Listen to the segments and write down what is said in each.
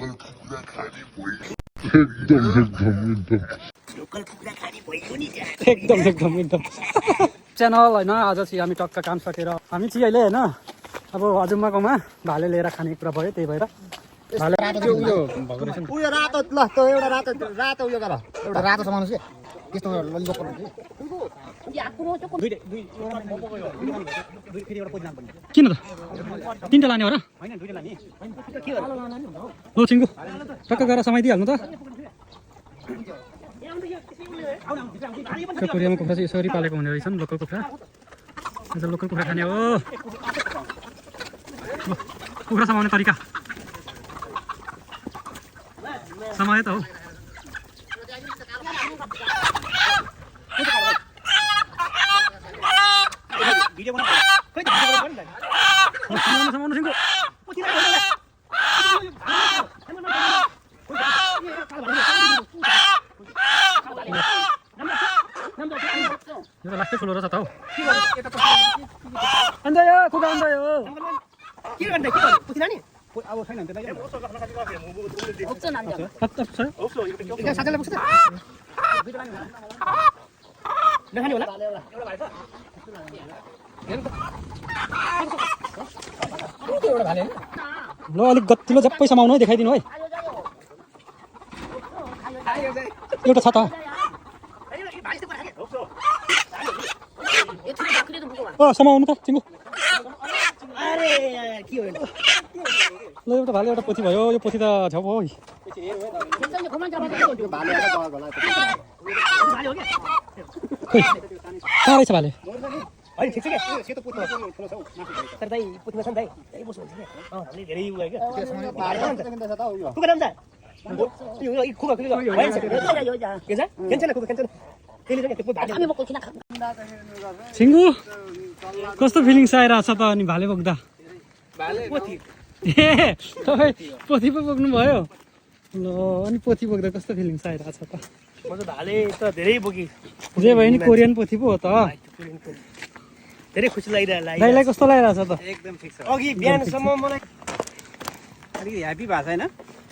एकदम च्यानल होइन। आज चाहिँ हामी टक्क काम सकेर हामी चाहिँ अहिले होइन अब हजुरमाकोमा भाले लिएर खाने कुरा भयो, त्यही भएर भाले उयो रातो ल त एउटा रातो उयो गर एउटा रातो सामान के त्यस्तो लोकल किन त तिनवटा लाने हो र? हो चिङ्गु टक्क गएर समाइदिइहाल्नु त। कोरियामा कुखुरा चाहिँ यसरी पालेको हुने रहेछन्, लोकल कुखुरा। आज लोकल कुखुरा खाने हो। कुखुरा समाउने तरिका समय त हो। समाउनु सिङ्गो यो लास्टै ठुलो रहेछ त हौ। अन्त यो कुखुरा अन्त यो के गर्ने के पुछिना नि अब छैन नि त्यसलाई option आन्छ option साथीलाई पुछ त नखाने होला एउटा भाइ त एउटा भाले ल अलिक गतिलो झप्पै समाउनु है, देखाइदिनु है। एउटा छ त समाउनु त चिङ्गु। ल एउटा भाले एउटा पोथी भयो। यो पोथी त झ्याउ हो। कहाँ रहेछ भाले? सिङ्गु कस्तो फिलिङ्स आइरहेछ त अनि भाले बोक्दा? ए तपाईँ पोथी पो बोक्नु भयो? ल अनि पोथी बोक्दा कस्तो फिलिङ्स आइरहेछ त? भाले त धेरै बोकी जे भयो नि कोरियन पोथी पो हो त। धेरै खुसी लागिरहेको दाइलाई कस्तो लागिरहेछ त? एकदम ठिक छ। अघि बिहानसम्म मलाई अलिकति ह्याप्पी भएको छैन।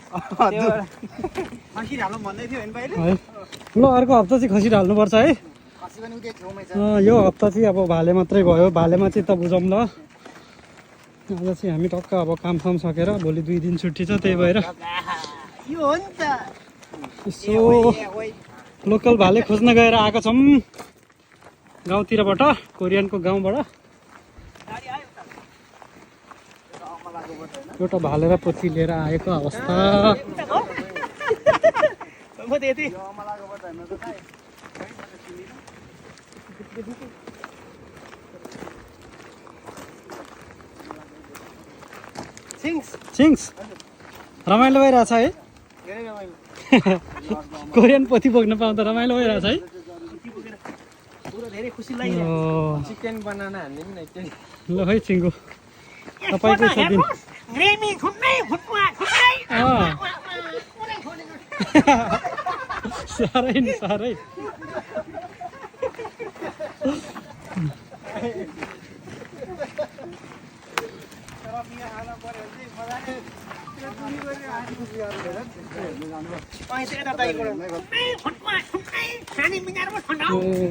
खसी ढाल्नु भन्दै थियो होइन पहिले। ल अर्को हप्ता चाहिँ खसी ढाल्नुपर्छ है। यो हप्ता चाहिँ अब भाले मात्रै भयो। भालेमा चाहिँ त बुझौँ ल। आज चाहिँ हामी टक्क अब कामसाम सकेर भोलि 2 दिन छुट्टी छ, त्यही भएर यो हो नि त यसो लोकल भाले खोज्न गएर आएको छौँ गाउँतिरबाट, कोरियनको गाउँबाट। एउटा भाले र पोथी लिएर आएको अवस्था। सिङ्स रमाइलो भइरहेछ है। कोरियन पोथी बोक्न पाउँदा रमाइलो भइरहेछ है। चिकन बनाना हाल्ने नि ल है चिङ्गु तपाईँकै छ दिन। साह्रै नि साह्रै।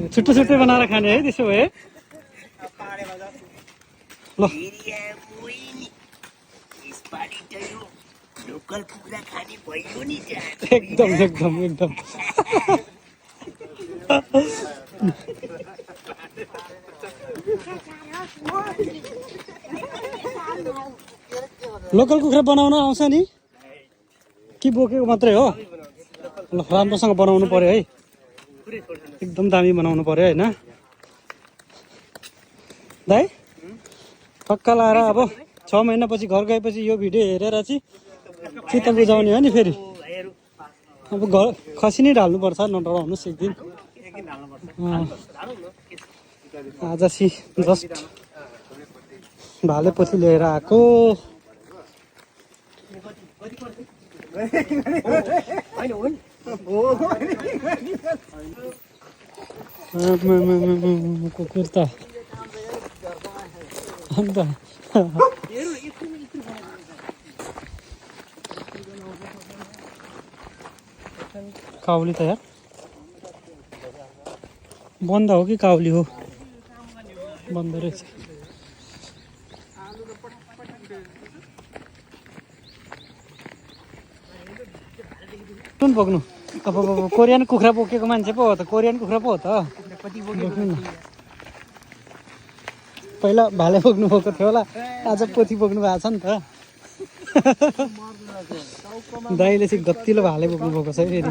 छुट्टै छुट्टै बनाएर खाने है त्यसो भए। ल एकदम एकदम एकदम लोकल कुखुरा बनाउन आउँछ नि कि बोकेको मात्रै हो? ल राम्रोसँग बनाउनु पर्यो है, एकदम दामी बनाउनु पर्यो होइन दाइ? टक्क लाएर अब 6 महिनापछि घर गएपछि यो भिडियो हेरेर चाहिँ चित्त बुझाउने हो नि फेरि। अब घर खसी नै ढाल्नुपर्छ, नडराउनुहोस् एक दिन। आज चाहिँ जस्ट भाले पोथी लिएर आएको। कुकुर त अन्त काउली त यार बन्द हो कि काउली हो बन्द रहेछ कुन बोक्नु अब कोरियन कुखुरा बोकेको मान्छे पो हो त कोरियन कुखुरा पो हो त बोक्नु न पहिला भाले बोक्नु भएको थियो होला आज पोथी बोक्नु भएको छ नि त दाइले चाहिँ गतिलो भाले बोक्नु भएको छ फेरि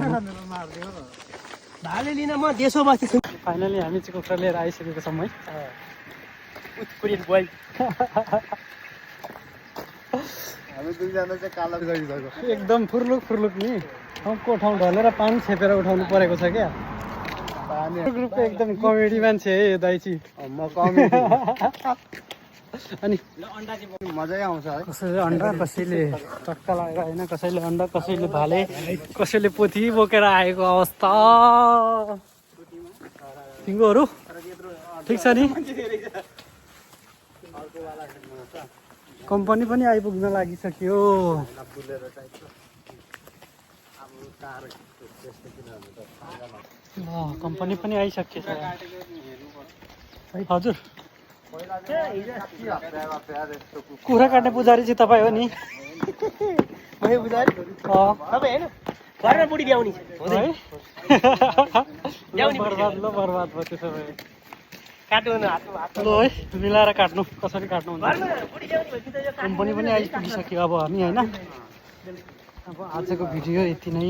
भाले लिन म देशो बस्ती छु फाइनली हामी चाहिँ कुखुरा लिएर आइसकेको छौँ है कोरियन बोय हामी दुईजना चाहिँ काला गइसक्यो एकदम फुर्लुक नि ठाउँको ठाउँ ढलेर पानी छेपेर उठाउनु परेको छ क्या ग्रुपको एकदम कमेडी मान्छे है यो दाइ चाहिँ म कमेडी अनि मजै आउँछ है कसैले अन्डा कसैले टक्का लगाएर होइन कसैले अन्डा कसैले भाले कसैले पोथी बोकेर आएको अवस्था तिङ्गोहरू ठिक छ नि कम्पनी पनि आइपुग्न लागिसक्यो कम्पनी पनि आइसकेछ हजुर कुखुरा काट्ने पुजारी चाहिँ तपाईँ हो नि घरमा बुढी ब्याउनी बर्बाद ल बर्बाद भयो त्यसो भए काट्नु हातमा ल है मिलाएर काट्नु कसरी काट्नु हुन्छ कम्पनी पनि आइपुगिसक्यो अब हामी होइन अब आजको भिडियो यति नै